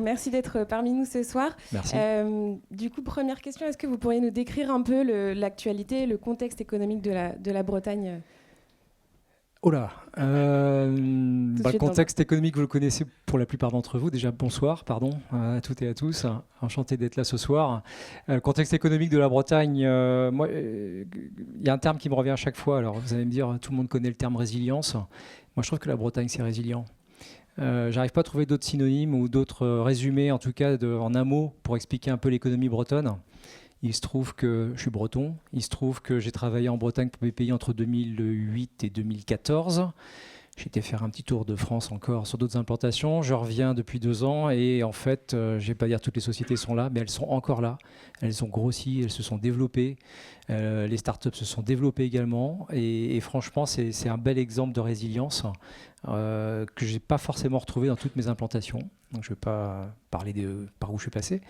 merci d'être parmi nous ce soir. Merci. Du coup, première question, est-ce que vous pourriez nous décrire un peu l'actualité, le contexte économique de la Bretagne ? Oh là, le contexte économique, vous le connaissez pour la plupart d'entre vous. Déjà, bonsoir, pardon, à toutes et à tous. Enchanté d'être là ce soir. Le contexte économique de la Bretagne, moi, il y a un terme qui me revient à chaque fois. Alors, vous allez me dire, tout le monde connaît le terme résilience. Moi, je trouve que la Bretagne, c'est résilient. J'arrive pas à trouver d'autres synonymes ou d'autres résumés, en tout cas en un mot, pour expliquer un peu l'économie bretonne. Il se trouve que je suis breton, il se trouve que j'ai travaillé en Bretagne pour BPI entre 2008 et 2014. J'ai été faire un petit tour de France encore sur d'autres implantations. Je reviens depuis 2 ans et en fait, je ne vais pas dire que toutes les sociétés sont là, mais elles sont encore là. Elles ont grossi, elles se sont développées. Les startups se sont développées également. Et franchement, c'est un bel exemple de résilience que je n'ai pas forcément retrouvé dans toutes mes implantations. Donc je ne vais pas parler de par où je suis passé.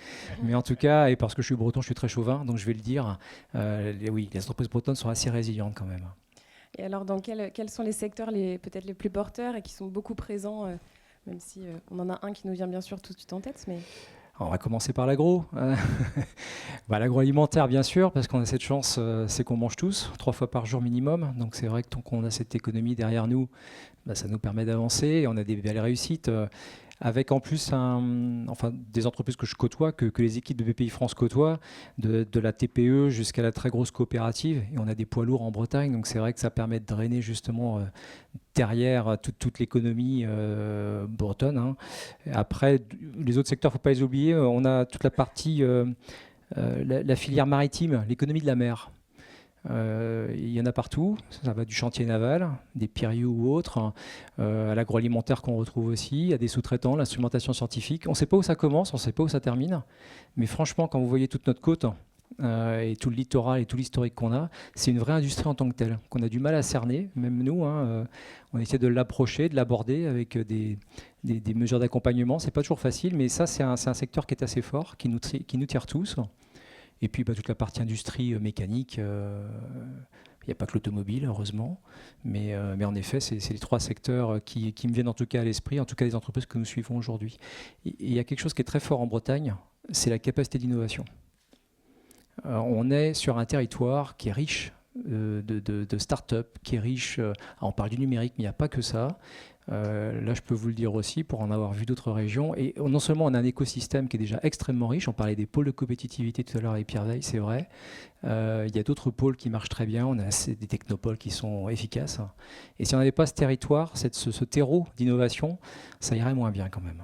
Mais en tout cas, et parce que je suis breton, je suis très chauvin, donc je vais le dire, oui, les entreprises bretonnes sont assez résilientes quand même. Et alors, quels sont les secteurs peut-être les plus porteurs et qui sont beaucoup présents, même si on en a un qui nous vient bien sûr tout de suite en tête, mais... On va commencer par l'agro. L'agroalimentaire, bien sûr, parce qu'on a cette chance, c'est qu'on mange tous, 3 fois par jour minimum. Donc c'est vrai que tant qu'on a cette économie derrière nous, ça nous permet d'avancer. Et on a des belles réussites. Avec en plus des entreprises que je côtoie, que les équipes de BPI France côtoient, de la TPE jusqu'à la très grosse coopérative. Et on a des poids lourds en Bretagne, donc c'est vrai que ça permet de drainer justement derrière toute l'économie bretonne. Hein. Après, les autres secteurs, il ne faut pas les oublier. On a toute la partie, la filière maritime, l'économie de la mer. Il y en a partout, ça va du chantier naval, des pirieux ou autres, à l'agroalimentaire qu'on retrouve aussi, à des sous-traitants, l'instrumentation scientifique. On ne sait pas où ça commence, on ne sait pas où ça termine, mais franchement, quand vous voyez toute notre côte et tout le littoral et tout l'historique qu'on a, c'est une vraie industrie en tant que telle, qu'on a du mal à cerner, même nous. Hein, on essaie de l'approcher, de l'aborder avec des mesures d'accompagnement. C'est pas toujours facile, mais ça, c'est un secteur qui est assez fort, qui nous tire tous. Et puis toute la partie industrie mécanique, il n'y a pas que l'automobile, heureusement. Mais en effet, c'est les 3 secteurs qui me viennent en tout cas à l'esprit, en tout cas les entreprises que nous suivons aujourd'hui. Et il y a quelque chose qui est très fort en Bretagne, c'est la capacité d'innovation. On est sur un territoire qui est riche de start-up, qui est riche, on parle du numérique, mais il n'y a pas que ça. Là, je peux vous le dire aussi, pour en avoir vu d'autres régions. Et non seulement on a un écosystème qui est déjà extrêmement riche, on parlait des pôles de compétitivité tout à l'heure avec Pierre Veil, c'est vrai. Il y a d'autres pôles qui marchent très bien, on a des technopoles qui sont efficaces. Et si on n'avait pas ce territoire, ce terreau d'innovation, ça irait moins bien quand même.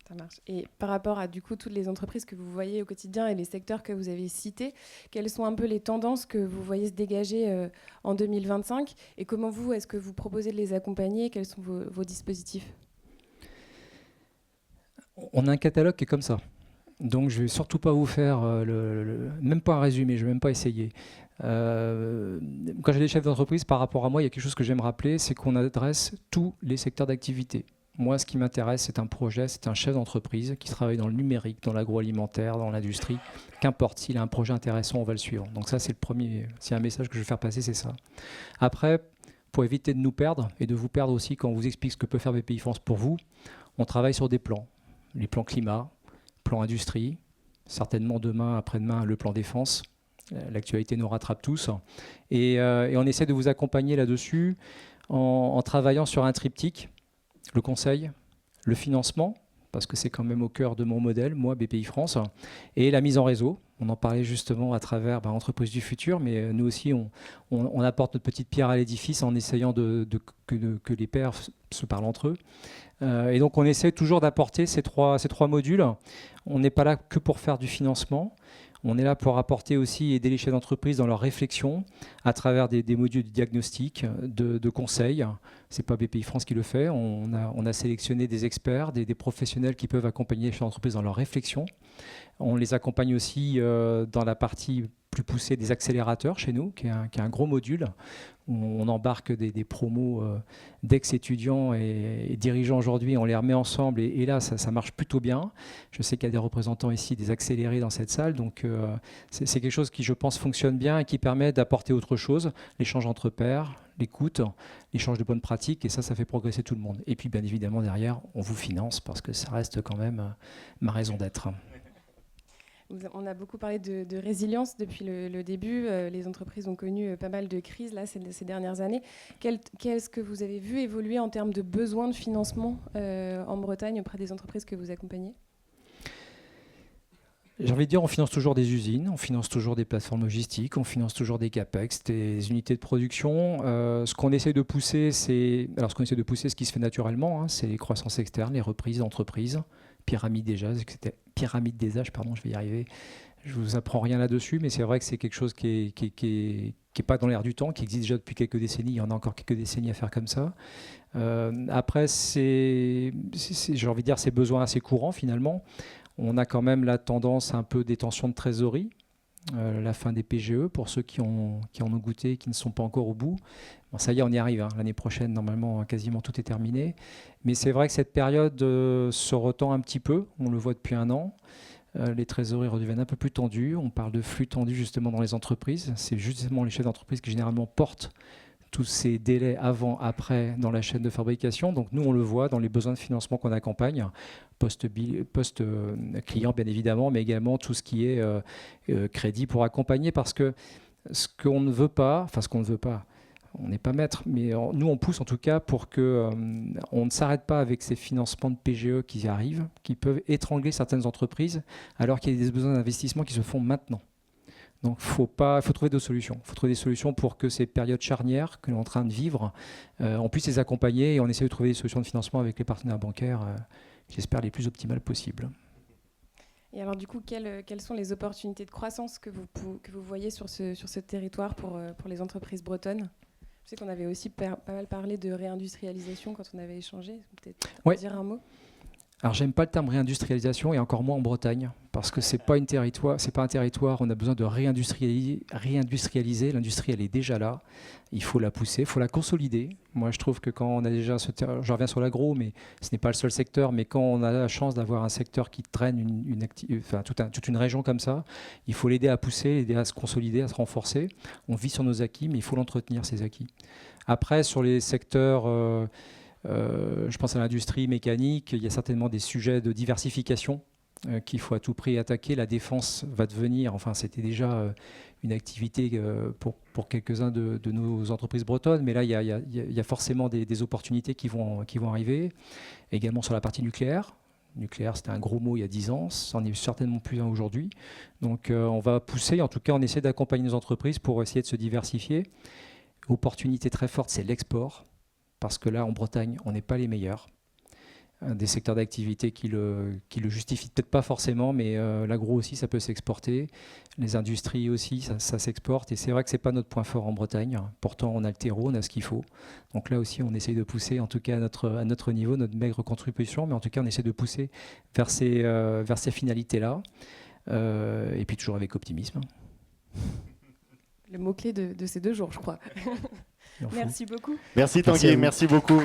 Ça marche. Et par rapport à du coup toutes les entreprises que vous voyez au quotidien et les secteurs que vous avez cités, quelles sont un peu les tendances que vous voyez se dégager en 2025 et comment est-ce que vous proposez de les accompagner? Quels sont vos dispositifs? On a un catalogue qui est comme ça. Donc je ne vais surtout pas vous faire, même pas un résumé, je ne vais même pas essayer. Quand j'ai des chefs d'entreprise, par rapport à moi, il y a quelque chose que j'aime rappeler, c'est qu'on adresse tous les secteurs d'activité. Moi, ce qui m'intéresse, c'est un projet, c'est un chef d'entreprise qui travaille dans le numérique, dans l'agroalimentaire, dans l'industrie. Qu'importe, s'il a un projet intéressant, on va le suivre. Donc ça, c'est le premier, c'est un message que je veux faire passer, c'est ça. Après, pour éviter de nous perdre et de vous perdre aussi quand on vous explique ce que peut faire BPI France pour vous, on travaille sur des plans. Les plans climat, plan industrie, certainement demain, après-demain, le plan défense. L'actualité nous rattrape tous. Et on essaie de vous accompagner là-dessus en travaillant sur un triptyque. Le conseil, le financement, parce que c'est quand même au cœur de mon modèle, moi, BPI France, et la mise en réseau. On en parlait justement à travers Entreprises du futur, mais nous aussi, on apporte notre petite pierre à l'édifice en essayant que les pairs se parlent entre eux. Et donc, on essaie toujours d'apporter ces trois modules. On n'est pas là que pour faire du financement. On est là pour apporter aussi, aider les chefs d'entreprise dans leur réflexion à travers des modules de diagnostic, de conseils. Ce n'est pas BPI France qui le fait. On a sélectionné des experts, des professionnels qui peuvent accompagner les chefs d'entreprise dans leur réflexion. On les accompagne aussi dans la partie plus poussé des accélérateurs chez nous, qui est un gros module où on embarque des promos d'ex-étudiants et dirigeants aujourd'hui, on les remet ensemble et là ça marche plutôt bien. Je sais qu'il y a des représentants ici, des accélérés dans cette salle, donc c'est quelque chose qui je pense fonctionne bien et qui permet d'apporter autre chose, l'échange entre pairs, l'écoute, l'échange de bonnes pratiques et ça fait progresser tout le monde. Et puis bien évidemment derrière, on vous finance parce que ça reste quand même ma raison d'être. On a beaucoup parlé de résilience depuis le début. Les entreprises ont connu pas mal de crises là, ces dernières années. Qu'est-ce que vous avez vu évoluer en termes de besoins de financement en Bretagne auprès des entreprises que vous accompagnez ? J'ai envie de dire, on finance toujours des usines, on finance toujours des plateformes logistiques, on finance toujours des CAPEX, des unités de production. Ce qu'on essaie de pousser, ce qui se fait naturellement, hein, c'est les croissances externes, les reprises d'entreprises, pyramide des âges, pardon, je vais y arriver. Je ne vous apprends rien là-dessus, mais c'est vrai que c'est quelque chose qui est pas dans l'air du temps, qui existe déjà depuis quelques décennies. Il y en a encore quelques décennies à faire comme ça. Après, j'ai envie de dire, c'est besoin assez courant finalement. On a quand même la tendance un peu des tensions de trésorerie, la fin des PGE pour ceux qui en ont goûté et qui ne sont pas encore au bout. Bon, ça y est, on y arrive. Hein. L'année prochaine, normalement, quasiment tout est terminé. Mais c'est vrai que cette période se retend un petit peu. On le voit depuis un an. Les trésoreries redeviennent un peu plus tendues. On parle de flux tendus justement dans les entreprises. C'est justement les chefs d'entreprise qui généralement portent tous ces délais avant, après dans la chaîne de fabrication. Donc nous, on le voit dans les besoins de financement qu'on accompagne, post-client bien évidemment, mais également tout ce qui est crédit pour accompagner, parce que ce qu'on ne veut pas, on n'est pas maître, mais nous on pousse en tout cas pour qu'on ne s'arrête pas avec ces financements de PGE qui arrivent, qui peuvent étrangler certaines entreprises, alors qu'il y a des besoins d'investissement qui se font maintenant. Donc il faut trouver d'autres solutions. Il faut trouver des solutions pour que ces périodes charnières que l'on est en train de vivre, on puisse les accompagner et on essaie de trouver des solutions de financement avec les partenaires bancaires, j'espère les plus optimales possibles. Et alors du coup, quelles sont les opportunités de croissance que vous voyez sur ce territoire pour les entreprises bretonnes ? Je sais qu'on avait aussi pas mal parlé de réindustrialisation quand on avait échangé. Peut-être dire un mot ? Alors j'aime pas le terme réindustrialisation et encore moins en Bretagne parce que c'est pas un territoire, on a besoin de réindustrialiser, l'industrie elle est déjà là, il faut la pousser, il faut la consolider. Moi je trouve que quand on a déjà je reviens sur l'agro, mais ce n'est pas le seul secteur, mais quand on a la chance d'avoir un secteur qui traîne toute une région comme ça, il faut l'aider à pousser, l'aider à se consolider, à se renforcer. On vit sur nos acquis, mais il faut l'entretenir ces acquis. Après sur les secteurs je pense à l'industrie mécanique, il y a certainement des sujets de diversification qu'il faut à tout prix attaquer. La défense va devenir, enfin c'était déjà une activité pour quelques-uns de nos entreprises bretonnes, mais là il y a forcément des opportunités qui vont arriver. Également sur la partie nucléaire. Nucléaire, c'était un gros mot il y a 10 ans, ça n'en est certainement plus un aujourd'hui. Donc on va pousser, en tout cas on essaie d'accompagner nos entreprises pour essayer de se diversifier. Opportunité très forte, c'est l'export. Parce que là, en Bretagne, on n'est pas les meilleurs. Des secteurs d'activité qui le justifient peut-être pas forcément, mais l'agro aussi, ça peut s'exporter. Les industries aussi, ça s'exporte. Et c'est vrai que ce n'est pas notre point fort en Bretagne. Pourtant, on a le terreau, on a ce qu'il faut. Donc là aussi, on essaye de pousser, en tout cas à notre niveau, notre maigre contribution, mais en tout cas, on essaie de pousser vers ces finalités-là. Et puis toujours avec optimisme. Le mot-clé de ces 2 jours, je crois. Merci beaucoup. Merci Tanguy, merci beaucoup.